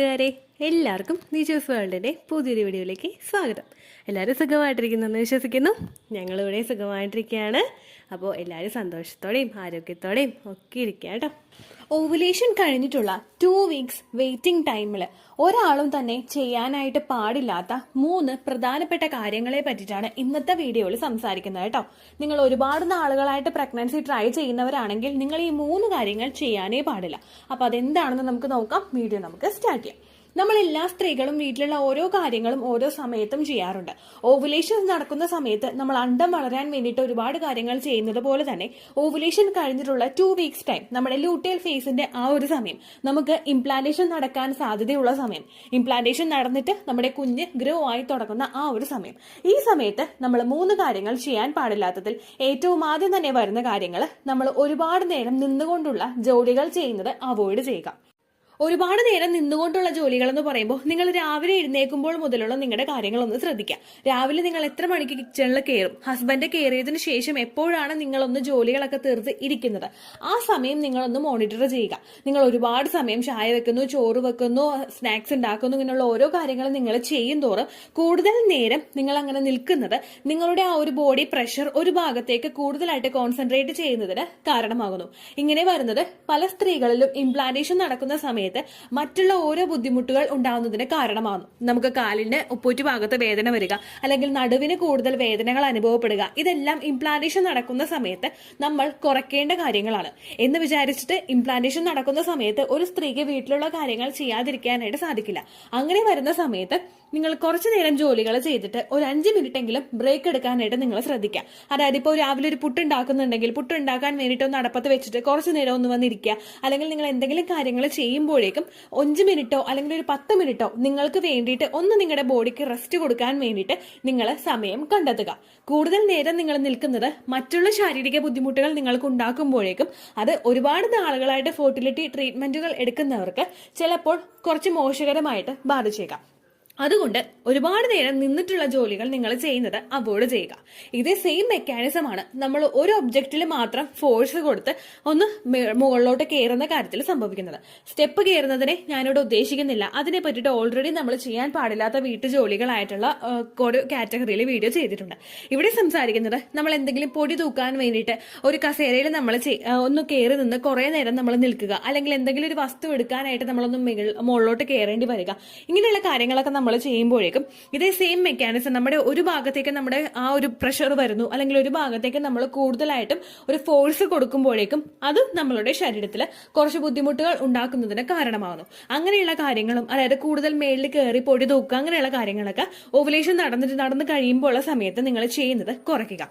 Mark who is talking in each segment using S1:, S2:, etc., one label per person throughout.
S1: കൂട്ടുകാരെ, എല്ലാവർക്കും നിജോസ് വേൾഡിൻ്റെ പുതിയൊരു വീഡിയോയിലേക്ക് സ്വാഗതം. എല്ലാവരും സുഖമായിട്ടിരിക്കുന്നെന്ന് വിശ്വസിക്കുന്നു. ഞങ്ങളിവിടെ സുഖമായിട്ടിരിക്കുകയാണ്. അപ്പോൾ എല്ലാവരും സന്തോഷത്തോടെയും ആരോഗ്യത്തോടെയും ഒക്കെ ഇരിക്കുക കേട്ടോ. ഓവുലേഷൻ കഴിഞ്ഞിട്ടുള്ള 2 വീക്സ് വെയിറ്റിംഗ് ടൈമിൽ ഒരാളും തന്നെ ചെയ്യാനായിട്ട് പാടില്ലാത്ത 3 പ്രധാനപ്പെട്ട കാര്യങ്ങളെ പറ്റിയിട്ടാണ് ഇന്നത്തെ വീഡിയോയിൽ സംസാരിക്കുന്നത് കേട്ടോ. നിങ്ങൾ ഒരുപാട് നാളുകളായിട്ട് പ്രഗ്നൻസി ട്രൈ ചെയ്യുന്നവരാണെങ്കിൽ നിങ്ങൾ ഈ 3 കാര്യങ്ങൾ ചെയ്യാനേ പാടില്ല. അപ്പോൾ അതെന്താണെന്ന് നമുക്ക് നോക്കാം. വീഡിയോ നമുക്ക് സ്റ്റാർട്ട് ചെയ്യാം. നമ്മൾ എല്ലാ സ്ത്രീകളും വീട്ടിലുള്ള ഓരോ കാര്യങ്ങളും ഓരോ സമയത്തും ചെയ്യാറുണ്ട്. ഓവുലേഷൻ നടക്കുന്ന സമയത്ത് നമ്മൾ അണ്ടം വളരാൻ വേണ്ടിയിട്ട് ഒരുപാട് കാര്യങ്ങൾ ചെയ്യുന്നത് പോലെ തന്നെ ഓവുലേഷൻ കഴിഞ്ഞിട്ടുള്ള 2 വീക്സ് ടൈം, നമ്മുടെ ലൂട്ടിയൽ ഫേസിന്റെ ആ ഒരു സമയം, നമുക്ക് ഇംപ്ലാന്റേഷൻ നടക്കാൻ സാധ്യതയുള്ള സമയം, ഇംപ്ലാന്റേഷൻ നടന്നിട്ട് നമ്മുടെ കുഞ്ഞ് ഗ്രോ ആയി തുടങ്ങുന്ന ആ ഒരു സമയം, ഈ സമയത്ത് നമ്മൾ 3 കാര്യങ്ങൾ ചെയ്യാൻ പാടില്ലാത്തതിൽ ഏറ്റവും ആദ്യം തന്നെ വരുന്ന കാര്യങ്ങൾ, നമ്മൾ ഒരുപാട് നേരം നിന്നുകൊണ്ടുള്ള ജോലികൾ ചെയ്യുന്നത് അവോയ്ഡ് ചെയ്യുക. ഒരുപാട് നേരം നിന്നുകൊണ്ടുള്ള ജോലികൾ എന്ന് പറയുമ്പോൾ നിങ്ങൾ രാവിലെ എഴുന്നേൽക്കുമ്പോൾ മുതലുള്ള നിങ്ങളുടെ കാര്യങ്ങളൊന്ന് ശ്രദ്ധിക്കുക. രാവിലെ നിങ്ങൾ എത്ര മണിക്ക് കിച്ചണിൽ കയറും, ഹസ്ബൻഡ് കയറിയതിനു ശേഷം എപ്പോഴാണ് നിങ്ങളൊന്ന് ജോലികളൊക്കെ തീർത്ത് ഇരിക്കുന്നത്, ആ സമയം നിങ്ങളൊന്ന് മോണിറ്റർ ചെയ്യുക. നിങ്ങൾ ഒരുപാട് സമയം ചായ വെക്കുന്നു, ചോറ് വെക്കുന്നു, സ്നാക്സ് ഉണ്ടാക്കുന്നു, ഇങ്ങനെയുള്ള ഓരോ കാര്യങ്ങളും നിങ്ങൾ ചെയ്യും തോറും കൂടുതൽ നേരം നിങ്ങൾ അങ്ങനെ നിൽക്കുന്നത് നിങ്ങളുടെ ആ ഒരു ബോഡി പ്രഷർ ഒരു ഭാഗത്തേക്ക് കൂടുതലായിട്ട് കോൺസെൻട്രേറ്റ് ചെയ്യുന്നതിന് കാരണമാകുന്നു. ഇങ്ങനെ വരുന്നത് പല സ്ത്രീകളിലും ഇംപ്ലാന്റേഷൻ നടക്കുന്ന സമയത്ത് മറ്റുള്ള ഓരോ ബുദ്ധിമുട്ടുകൾ ഉണ്ടാവുന്നതിന് കാരണമാകുന്നു. നമുക്ക് കാലിന് ഉപ്പൂറ്റി ഭാഗത്ത് വേദന വരിക, അല്ലെങ്കിൽ നടുവിന് കൂടുതൽ വേദനകൾ അനുഭവപ്പെടുക, ഇതെല്ലാം ഇംപ്ലാന്റേഷൻ നടക്കുന്ന സമയത്ത് നമ്മൾ കുറയ്ക്കേണ്ട കാര്യങ്ങളാണ്. എന്ന് വിചാരിച്ചിട്ട് ഇംപ്ലാന്റേഷൻ നടക്കുന്ന സമയത്ത് ഒരു സ്ത്രീക്ക് വീട്ടിലുള്ള കാര്യങ്ങൾ ചെയ്യാതിരിക്കാനായിട്ട് സാധിക്കില്ല. അങ്ങനെ വരുന്ന സമയത്ത് നിങ്ങൾ കുറച്ചു നേരം ജോലികൾ ചെയ്തിട്ട് ഒരു 5 മിനിറ്റ് എങ്കിലും ബ്രേക്ക് എടുക്കാനായിട്ട് നിങ്ങൾ ശ്രദ്ധിക്കുക. അതായത് ഇപ്പോൾ രാവിലെ ഒരു പുട്ട് ഉണ്ടാക്കുന്നുണ്ടെങ്കിൽ പുട്ട് ഉണ്ടാക്കാൻ വേണ്ടിയിട്ട് ഒന്ന് അടപ്പത്ത് വെച്ചിട്ട് കുറച്ചു നേരം ഒന്ന് വന്നിരിക്കുക. അല്ലെങ്കിൽ നിങ്ങൾ എന്തെങ്കിലും കാര്യങ്ങൾ ചെയ്യുമ്പോഴേക്കും 5 മിനിറ്റോ അല്ലെങ്കിൽ ഒരു 10 മിനിറ്റോ നിങ്ങൾക്ക് വേണ്ടിയിട്ട് ഒന്ന് നിങ്ങളുടെ ബോഡിക്ക് റെസ്റ്റ് കൊടുക്കാൻ വേണ്ടിയിട്ട് നിങ്ങൾ സമയം കണ്ടെത്തുക. കൂടുതൽ നേരം നിങ്ങൾ നിൽക്കുന്നത് മറ്റുള്ള ശാരീരിക ബുദ്ധിമുട്ടുകൾ നിങ്ങൾക്ക് ഉണ്ടാക്കുമ്പോഴേക്കും അത് ഒരുപാട് നാളുകളായിട്ട് ഫെർട്ടിലിറ്റി ട്രീറ്റ്മെന്റുകൾ എടുക്കുന്നവർക്ക് ചിലപ്പോൾ കുറച്ച് മോശകരമായിട്ട് ബാധിച്ചേക്കാം. അതുകൊണ്ട് ഒരുപാട് നേരം നിന്നിട്ടുള്ള ജോലികൾ നിങ്ങൾ ചെയ്യുന്നത് അവോയ്ഡ് ചെയ്യുക. ഇതേ സെയിം മെക്കാനിസം ആണ് നമ്മൾ ഒരു ഒബ്ജക്റ്റിൽ മാത്രം ഫോഴ്സ് കൊടുത്ത് ഒന്ന് മുകളിലോട്ട് കയറുന്ന കാര്യത്തിൽ സംഭവിക്കുന്നത്. സ്റ്റെപ്പ് കയറുന്നതിനെ ഞാനിവിടെ ഉദ്ദേശിക്കുന്നില്ല. അതിനെ പറ്റിയിട്ട് ഓൾറെഡി നമ്മൾ ചെയ്യാൻ പാടില്ലാത്ത വീട്ടു ജോലികളായിട്ടുള്ള ഒരു കാറ്റഗറിയിൽ വീഡിയോ ചെയ്തിട്ടുണ്ട്. ഇവിടെ സംസാരിക്കുന്നത് നമ്മൾ എന്തെങ്കിലും പൊടി തൂക്കാൻ വേണ്ടിയിട്ട് ഒരു കസേരയിൽ നമ്മൾ ഒന്ന് കയറി നിന്ന് കുറെ നേരം നമ്മൾ നിൽക്കുക, അല്ലെങ്കിൽ എന്തെങ്കിലും ഒരു വസ്തു എടുക്കാനായിട്ട് നമ്മളൊന്ന് മുകളിലോട്ട് കയറേണ്ടി വരിക, ഇങ്ങനെയുള്ള കാര്യങ്ങളൊക്കെ നമ്മൾ ചെയ്യുമ്പോഴേക്കും ഇതേ സെയിം മെക്കാനിസം നമ്മുടെ ഒരു ഭാഗത്തേക്ക് നമ്മുടെ ആ ഒരു പ്രഷർ വരുന്നു, അല്ലെങ്കിൽ ഒരു ഭാഗത്തേക്ക് നമ്മൾ കൂടുതലായിട്ടും ഒരു ഫോഴ്സ് കൊടുക്കുമ്പോഴേക്കും അത് നമ്മളുടെ ശരീരത്തിൽ കുറച്ച് ബുദ്ധിമുട്ടുകൾ ഉണ്ടാക്കുന്നതിന് കാരണമാകുന്നു. അങ്ങനെയുള്ള കാര്യങ്ങളും, അതായത് കൂടുതൽ മേളിൽ കയറി പൊടി തൂക്കുക, അങ്ങനെയുള്ള കാര്യങ്ങളൊക്കെ ഓവുലേഷൻ നടന്നു കഴിയുമ്പോൾ ഉള്ള സമയത്ത് നിങ്ങൾ ചെയ്യുന്നത് കുറയ്ക്കുക.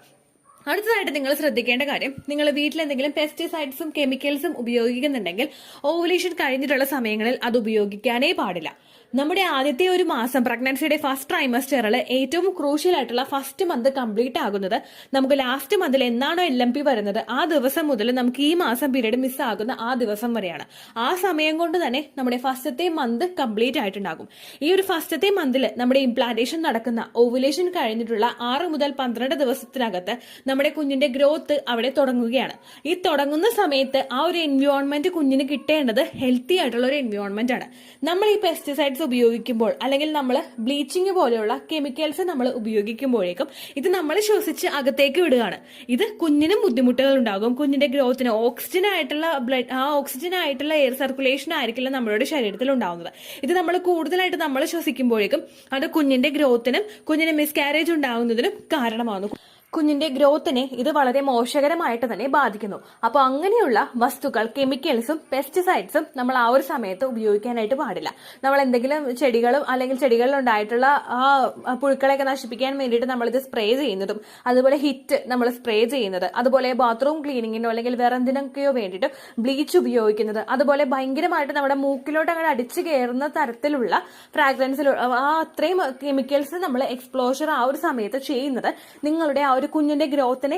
S1: അടുത്തതായിട്ട് നിങ്ങൾ ശ്രദ്ധിക്കേണ്ട കാര്യം, നിങ്ങൾ വീട്ടിൽ എന്തെങ്കിലും പെസ്റ്റിസൈഡ്സും കെമിക്കൽസും ഉപയോഗിക്കുന്നുണ്ടെങ്കിൽ ഓവുലേഷൻ കഴിഞ്ഞിട്ടുള്ള സമയങ്ങളിൽ അത് ഉപയോഗിക്കാനേ പാടില്ല. നമ്മുടെ ആദ്യത്തെ ഒരു മാസം, പ്രഗ്നൻസിയുടെ ഫസ്റ്റ് ട്രൈമസ്റ്ററിൽ ഏറ്റവും ക്രൂഷ്യൽ ആയിട്ടുള്ള ഫസ്റ്റ് മന്ത് കംപ്ലീറ്റ് ആകുന്നത് നമുക്ക് ലാസ്റ്റ് മന്തിൽ എന്നാണോ LMP വരുന്നത് ആ ദിവസം മുതൽ നമുക്ക് ഈ മാസം പീരീഡ് മിസ്സാകുന്ന ആ ദിവസം വരെയാണ്. ആ സമയം കൊണ്ട് തന്നെ നമ്മുടെ ഫസ്റ്റത്തെ മന്ത് കംപ്ലീറ്റ് ആയിട്ടുണ്ടാകും. ഈ ഒരു ഫസ്റ്റത്തെ മന്തിൽ നമ്മുടെ ഇംപ്ലാന്റേഷൻ നടക്കുന്ന ഓവുലേഷൻ കഴിഞ്ഞിട്ടുള്ള 6 മുതൽ 12 ദിവസത്തിനകത്ത് നമ്മുടെ കുഞ്ഞിന്റെ ഗ്രോത്ത് അവിടെ തുടങ്ങുകയാണ്. ഈ തുടങ്ങുന്ന സമയത്ത് ആ ഒരു എൻവയോൺമെന്റ് കുഞ്ഞിന് കിട്ടേണ്ടത് ഹെൽത്തി ആയിട്ടുള്ള ഒരു എൻവയോൺമെന്റ് ആണ്. നമ്മൾ ഈ പെസ്റ്റിസൈഡ്സ് ഉപയോഗിക്കുമ്പോൾ, അല്ലെങ്കിൽ നമ്മൾ ബ്ലീച്ചിങ് പോലെയുള്ള കെമിക്കൽസ് നമ്മൾ ഉപയോഗിക്കുമ്പോഴേക്കും ഇത് നമ്മൾ ശ്വസിച്ച് അകത്തേക്ക് വിടുകയാണ്. ഇത് കുഞ്ഞിനും ബുദ്ധിമുട്ടുകൾ ഉണ്ടാകും. കുഞ്ഞിന്റെ ഗ്രോത്തിന് ഓക്സിജൻ ആയിട്ടുള്ള എയർ സർക്കുലേഷൻ ആയിരിക്കില്ല നമ്മളുടെ ശരീരത്തിൽ ഉണ്ടാവുന്നത്. ഇത് നമ്മൾ കൂടുതലായിട്ട് നമ്മൾ ശ്വസിക്കുമ്പോഴേക്കും അത് കുഞ്ഞിന്റെ ഗ്രോത്തിനും കുഞ്ഞിന് മിസ്കാരേജ് ഉണ്ടാകുന്നതിനും കാരണമാകുന്നു. കുഞ്ഞിന്റെ ഗ്രോത്തിനെ ഇത് വളരെ മോശകരമായിട്ട് തന്നെ ബാധിക്കുന്നു. അപ്പോൾ അങ്ങനെയുള്ള വസ്തുക്കൾ, കെമിക്കൽസും പെസ്റ്റിസൈഡ്സും നമ്മൾ ആ ഒരു സമയത്ത് ഉപയോഗിക്കാനായിട്ട് പാടില്ല. നമ്മൾ എന്തെങ്കിലും ചെടികളും അല്ലെങ്കിൽ ചെടികളിൽ ഉണ്ടായിട്ടുള്ള ആ പുഴുക്കളെയൊക്കെ നശിപ്പിക്കാൻ വേണ്ടിയിട്ട് നമ്മളിത് സ്പ്രേ ചെയ്യുന്നതും, അതുപോലെ ഹിറ്റ് നമ്മൾ സ്പ്രേ ചെയ്യുന്നത്, അതുപോലെ ബാത്റൂം ക്ലീനിങ്ങിനോ അല്ലെങ്കിൽ വേറെ എന്തിനൊക്കെയോ വേണ്ടിയിട്ട് ബ്ലീച്ച് ഉപയോഗിക്കുന്നത്, അതുപോലെ ഭയങ്കരമായിട്ട് നമ്മുടെ മൂക്കിലോട്ട് അങ്ങനെ അടിച്ചു കയറുന്ന തരത്തിലുള്ള ഫ്രാഗ്രൻസിൽ ആ അത്രയും കെമിക്കൽസ് നമ്മൾ എക്സ്പ്ലോഷർ ആ ഒരു സമയത്ത് ചെയ്യുന്നത് നിങ്ങളുടെ ആ ഒരു കുഞ്ഞിന്റെ ഗ്രോത്തിനെ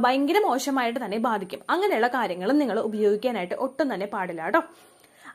S1: ഭയങ്കര മോശമായിട്ട് തന്നെ ബാധിക്കും. അങ്ങനെയുള്ള കാര്യങ്ങളും നിങ്ങൾ ഉപയോഗിക്കാനായിട്ട് ഒട്ടും തന്നെ പാടില്ല കേട്ടോ.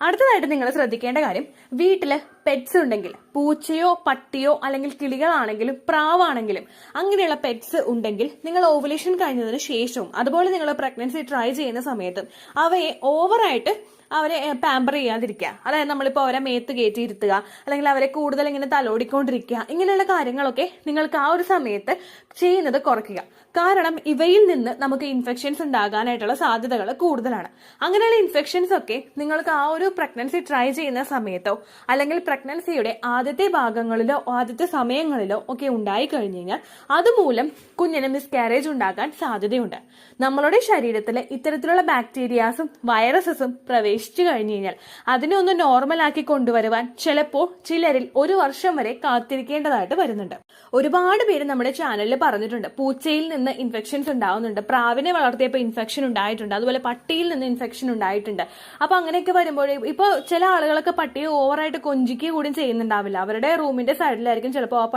S1: അടുത്തതായിട്ട് നിങ്ങൾ ശ്രദ്ധിക്കേണ്ട കാര്യം, വീട്ടില്
S2: പെറ്റ്സ് ഉണ്ടെങ്കിൽ, പൂച്ചയോ പട്ടിയോ അല്ലെങ്കിൽ കിളികളാണെങ്കിലും പ്രാവാണെങ്കിലും അങ്ങനെയുള്ള പെറ്റ്സ് ഉണ്ടെങ്കിൽ നിങ്ങൾ ഓവുലേഷൻ കഴിഞ്ഞതിന് ശേഷവും അതുപോലെ നിങ്ങൾ പ്രഗ്നൻസി ട്രൈ ചെയ്യുന്ന സമയത്തും അവയെ ഓവറായിട്ട് അവരെ പാമ്പർ ചെയ്യാതിരിക്കുക. അതായത് നമ്മളിപ്പോൾ അവരെ മേത്ത് കയറ്റി ഇരുത്തുക, അല്ലെങ്കിൽ അവരെ കൂടുതൽ ഇങ്ങനെ തലോടിക്കൊണ്ടിരിക്കുക, ഇങ്ങനെയുള്ള കാര്യങ്ങളൊക്കെ നിങ്ങൾക്ക് ആ ഒരു സമയത്ത് ചെയ്യുന്നത് കുറയ്ക്കുക. കാരണം ഇവയിൽ നിന്ന് നമുക്ക് ഇൻഫെക്ഷൻസ് ഉണ്ടാകാനായിട്ടുള്ള സാധ്യതകൾ കൂടുതലാണ്. അങ്ങനെയുള്ള ഇൻഫെക്ഷൻസ് ഒക്കെ നിങ്ങൾക്ക് ആ ഒരു പ്രഗ്നൻസി ട്രൈ ചെയ്യുന്ന സമയത്തോ അല്ലെങ്കിൽ പ്രഗ്നൻസിയുടെ ആദ്യത്തെ ഭാഗങ്ങളിലോ ആദ്യത്തെ സമയങ്ങളിലോ ഒക്കെ ഉണ്ടായി കഴിഞ്ഞു കഴിഞ്ഞാൽ അതുമൂലം കുഞ്ഞിന് മിസ്കാരേജ് ഉണ്ടാകാൻ സാധ്യതയുണ്ട്. നമ്മളുടെ ശരീരത്തിൽ ഇത്തരത്തിലുള്ള ബാക്ടീരിയാസും വൈറസസും പ്രവേശിച്ചു കഴിഞ്ഞു കഴിഞ്ഞാൽ അതിനെ ഒന്ന് നോർമലാക്കി കൊണ്ടുവരുവാൻ ചിലപ്പോൾ ചിലരിൽ 1 വർഷം വരെ കാത്തിരിക്കേണ്ടതായിട്ട് വരുന്നുണ്ട്. ഒരുപാട് പേര് നമ്മുടെ ചാനലിൽ പറഞ്ഞിട്ടുണ്ട് പൂച്ചയിൽ നിന്ന് ഇൻഫെക്ഷൻസ് ഉണ്ടാവുന്നുണ്ട്, പ്രാവിനെ വളർത്തിയപ്പോൾ ഇൻഫെക്ഷൻ ഉണ്ടായിട്ടുണ്ട്, അതുപോലെ പട്ടിയിൽ നിന്ന് ഇൻഫെക്ഷൻ ഉണ്ടായിട്ടുണ്ട്. അപ്പൊ അങ്ങനെയൊക്കെ വരുമ്പോഴേ ഇപ്പോൾ ചില ആളുകളൊക്കെ പട്ടിയെ ഓവറായിട്ട് കൊഞ്ചിക്കുക കൂടി ചെയ്യുന്നുണ്ടാവില്ല. അവരുടെ റൂമിന്റെ സൈഡിലായിരിക്കും ചിലപ്പോൾ ആ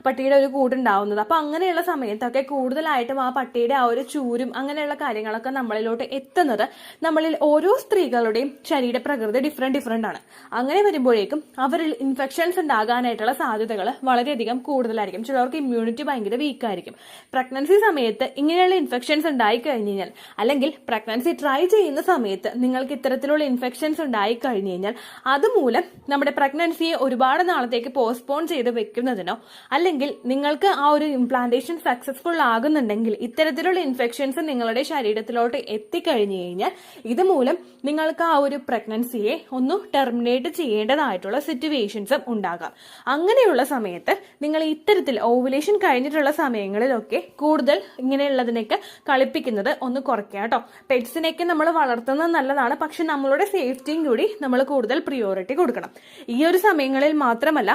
S2: പട്ടിയുടെ ഒരു കൂടുണ്ടാവുന്നത്. അപ്പൊ അങ്ങനെയുള്ള സമയത്തൊക്കെ കൂടുതലായിട്ടും ആ പട്ടിയുടെ ആ ഒരു ചൂരും അങ്ങനെയുള്ള കാര്യങ്ങളൊക്കെ നമ്മളിലോട്ട് എത്തുന്നത് നമ്മളിൽ ഓരോ സ്ത്രീകളുടെയും ശരീരപ്രകൃതി ഡിഫറെന്റ് ആണ്. അങ്ങനെ വരുമ്പോഴേക്കും അവരിൽ ഇൻഫെക്ഷൻസ് ഉണ്ടാകാനായിട്ടുള്ള സാധ്യതകൾ വളരെയധികം കൂടുതലായിരിക്കും. ചിലർക്ക് ഇമ്മ്യൂണിറ്റി ഭയങ്കര വീക്കായിരിക്കും. പ്രഗ്നൻസി സമയത്ത് ഇങ്ങനെയുള്ള ഇൻഫെക്ഷൻസ് ഉണ്ടായി കഴിഞ്ഞു കഴിഞ്ഞാൽ അല്ലെങ്കിൽ പ്രഗ്നൻസി ട്രൈ ചെയ്യുന്ന സമയത്ത് നിങ്ങൾക്ക് ഇത്തരത്തിലുള്ള ഇൻഫെക്ഷൻസ് ഉണ്ടായി കഴിഞ്ഞു കഴിഞ്ഞാൽ അതുമൂലം നമ്മുടെ പ്രഗ്നൻസിയെ ഒരുപാട് നാളത്തേക്ക് പോസ്റ്റ്പോൺ ചെയ്ത് വെക്കുന്നതിനോ അല്ലെങ്കിൽ നിങ്ങൾക്ക് ആ ഒരു ഇംപ്ലാന്റേഷൻ സക്സസ്ഫുൾ ആകുന്നുണ്ടെങ്കിൽ ഇത്തരത്തിലുള്ള ഇൻഫെക്ഷൻസ് നിങ്ങളുടെ ശരീരത്തിലോട്ട് എത്തിക്കഴിഞ്ഞു കഴിഞ്ഞാൽ ഇതുമൂലം നിങ്ങൾക്ക് ആ ഒരു പ്രഗ്നൻസിയെ ഒന്ന് ടെർമിനേറ്റ് ചെയ്യേണ്ടതായിട്ടുള്ള സിറ്റുവേഷൻസും ഉണ്ടാകാം. അങ്ങനെയുള്ള സമയത്ത് നിങ്ങൾ ഇത്തരത്തിൽ ഓവുലേഷൻ കഴിഞ്ഞിട്ടുള്ള സമയങ്ങളിലൊക്കെ കൂടുതൽ ഇങ്ങനെയുള്ളതിനൊക്കെ കളിപ്പിക്കുന്നത് ഒന്ന് കുറയ്ക്കുക കേട്ടോ. പെറ്റ്സിനെയൊക്കെ നമ്മൾ വളർത്തുന്നത് നല്ലതാണ്, പക്ഷെ നമ്മളുടെ സേഫ്റ്റിയും കൂടി നമ്മൾ കൂടുതൽ പ്രിയോറിറ്റി കൊടുക്കണം. ഈ ഒരു സമയങ്ങളിൽ മാത്രമല്ല,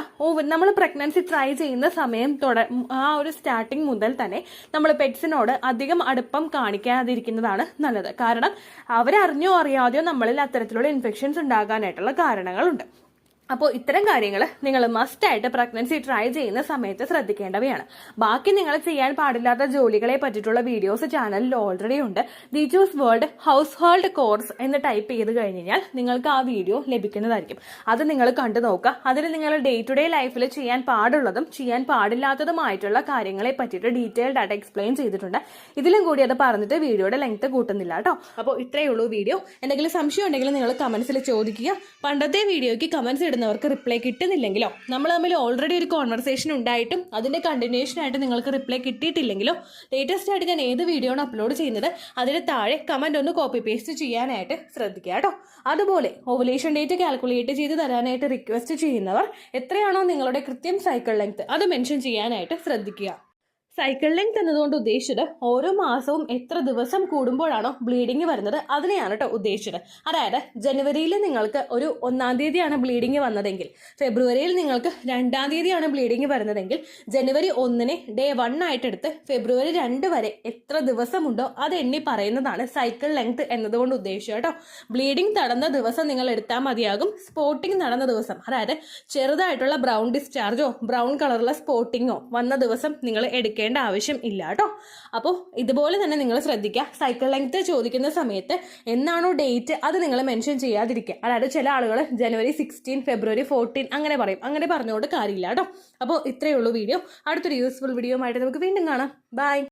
S2: നമ്മൾ പ്രഗ്നൻസി ട്രൈ ചെയ്യുന്ന സമയം ആ ഒരു സ്റ്റാർട്ടിങ് മുതൽ തന്നെ നമ്മൾ പെറ്റ്സിനോട് അധികം അടുപ്പം കാണിക്കാതിരിക്കുന്നതാണ് നല്ലത്. കാരണം അവരറിഞ്ഞോ അറിയാതെയോ നമ്മളിൽ അത്തരത്തിലുള്ള ഇൻഫെക്ഷൻസ് ഉണ്ടാകാനായിട്ടുള്ള കാരണങ്ങളുണ്ട്. അപ്പോൾ ഇത്തരം കാര്യങ്ങൾ നിങ്ങൾ മസ്റ്റായിട്ട് പ്രഗ്നൻസി ട്രൈ ചെയ്യുന്ന സമയത്ത് ശ്രദ്ധിക്കേണ്ടവയാണ്. ബാക്കി നിങ്ങൾ ചെയ്യാൻ പാടില്ലാത്ത ജോലികളെ പറ്റിയിട്ടുള്ള വീഡിയോസ് ചാനലിൽ ഓൾറെഡി ഉണ്ട്. ദിജൂസ് വേൾഡ് ഹൗസ് ഹോൾഡ് കോഴ്സ് എന്ന് ടൈപ്പ് ചെയ്ത് കഴിഞ്ഞാൽ നിങ്ങൾക്ക് ആ വീഡിയോ ലഭിക്കുന്നതായിരിക്കും. അത് നിങ്ങൾ കണ്ടു നോക്കുക. അതിൽ നിങ്ങൾ ഡേ ടു ഡേ ലൈഫിൽ ചെയ്യാൻ പാടുള്ളതും ചെയ്യാൻ പാടില്ലാത്തതുമായിട്ടുള്ള കാര്യങ്ങളെ പറ്റിയിട്ട് ഡീറ്റെയിൽഡ് ആയിട്ട് എക്സ്പ്ലെയിൻ ചെയ്തിട്ടുണ്ട്. ഇതിലും കൂടി അത് പറഞ്ഞിട്ട് വീഡിയോയുടെ ലെങ്ത് കൂട്ടുന്നില്ല കേട്ടോ. അപ്പോൾ ഇത്രയേ ഉള്ളൂ വീഡിയോ. എന്തെങ്കിലും സംശയം ഉണ്ടെങ്കിൽ നിങ്ങൾ കമന്റ്സിൽ ചോദിക്കുക. പണ്ടത്തെ വീഡിയോയ്ക്ക് കമന്റ്സ് ഇടുന്നവർക്ക് റിപ്ലൈ കിട്ടുന്നില്ലെങ്കിലോ നമ്മൾ തമ്മിൽ ഓൾറെഡി ഒരു കോൺവെർസേഷൻ ഉണ്ടായിട്ടും അതിന്റെ കണ്ടിന്യൂഷൻ ആയിട്ട് നിങ്ങൾക്ക് റിപ്ലൈ കിട്ടിയിട്ടില്ലെങ്കിലോ ലേറ്റസ്റ്റ് ആയിട്ട് ഞാൻ ഏത് വീഡിയോ ആണ് അപ്ലോഡ് ചെയ്യുന്നത് അതിന് താഴെ കമന്റ് ഒന്ന് കോപ്പി പേസ്റ്റ് ചെയ്യാനായിട്ട് ശ്രദ്ധിക്കുക കേട്ടോ. അതുപോലെ ഓവുലേഷൻ ഡേറ്റ് കാൽക്കുലേറ്റ് ചെയ്ത് തരാനായിട്ട് റിക്വസ്റ്റ് ചെയ്യുന്നവർ എത്രയാണോ നിങ്ങളുടെ കൃത്യം സൈക്കിൾ ലെങ്ത് അത് മെൻഷൻ ചെയ്യാനായിട്ട് ശ്രദ്ധിക്കുക. സൈക്കിൾ ലെങ്ത് എന്നതുകൊണ്ട് ഉദ്ദേശിച്ചത് ഓരോ മാസവും എത്ര ദിവസം കൂടുമ്പോഴാണോ ബ്ലീഡിങ് വരുന്നത് അതിനെയാണ് കേട്ടോ ഉദ്ദേശിച്ചത്. അതായത് ജനുവരിയിൽ നിങ്ങൾക്ക് ഒരു 1-ാം തീയതിയാണ് ബ്ലീഡിങ് വന്നതെങ്കിൽ ഫെബ്രുവരിയിൽ നിങ്ങൾക്ക് 2-ാം തീയതിയാണ് ബ്ലീഡിങ് വരുന്നതെങ്കിൽ ജനുവരി 1-ന് ഡേ 1 ആയിട്ടെടുത്ത് ഫെബ്രുവരി 2 വരെ എത്ര ദിവസമുണ്ടോ അത് എണ്ണി പറയുന്നതാണ് സൈക്കിൾ ലെങ്ത് എന്നതുകൊണ്ട് ഉദ്ദേശിച്ചത് കേട്ടോ. ബ്ലീഡിങ് നടന്ന ദിവസം നിങ്ങൾ എടുത്താൽ മതിയാകും. സ്പോട്ടിങ് നടന്ന ദിവസം, അതായത് ചെറുതായിട്ടുള്ള ബ്രൗൺ ഡിസ്ചാർജോ ബ്രൗൺ കളറുള്ള സ്പോട്ടിങ്ങോ വന്ന ദിവസം നിങ്ങൾ എടുക്കുക ആവശ്യം ഇല്ല കേട്ടോ. അപ്പോൾ ഇതുപോലെ തന്നെ നിങ്ങൾ ശ്രദ്ധിക്കുക. സൈക്കിൾ ലെങ്ത് ചോദിക്കുന്ന സമയത്ത് എന്നാണോ ഡേറ്റ് അത് നിങ്ങൾ മെൻഷൻ ചെയ്യാതിരിക്കുക. അതായത് ചില ആളുകൾ ജനുവരി 16 ഫെബ്രുവരി 14 അങ്ങനെ പറയും. അങ്ങനെ പറഞ്ഞുകൊണ്ട് കാര്യമില്ല കേട്ടോ. അപ്പോൾ ഇത്രയേ ഉള്ളൂ വീഡിയോ. അടുത്തൊരു യൂസ്ഫുൾ വീഡിയോ ആയിട്ട് നമുക്ക് വീണ്ടും കാണാം. ബൈ.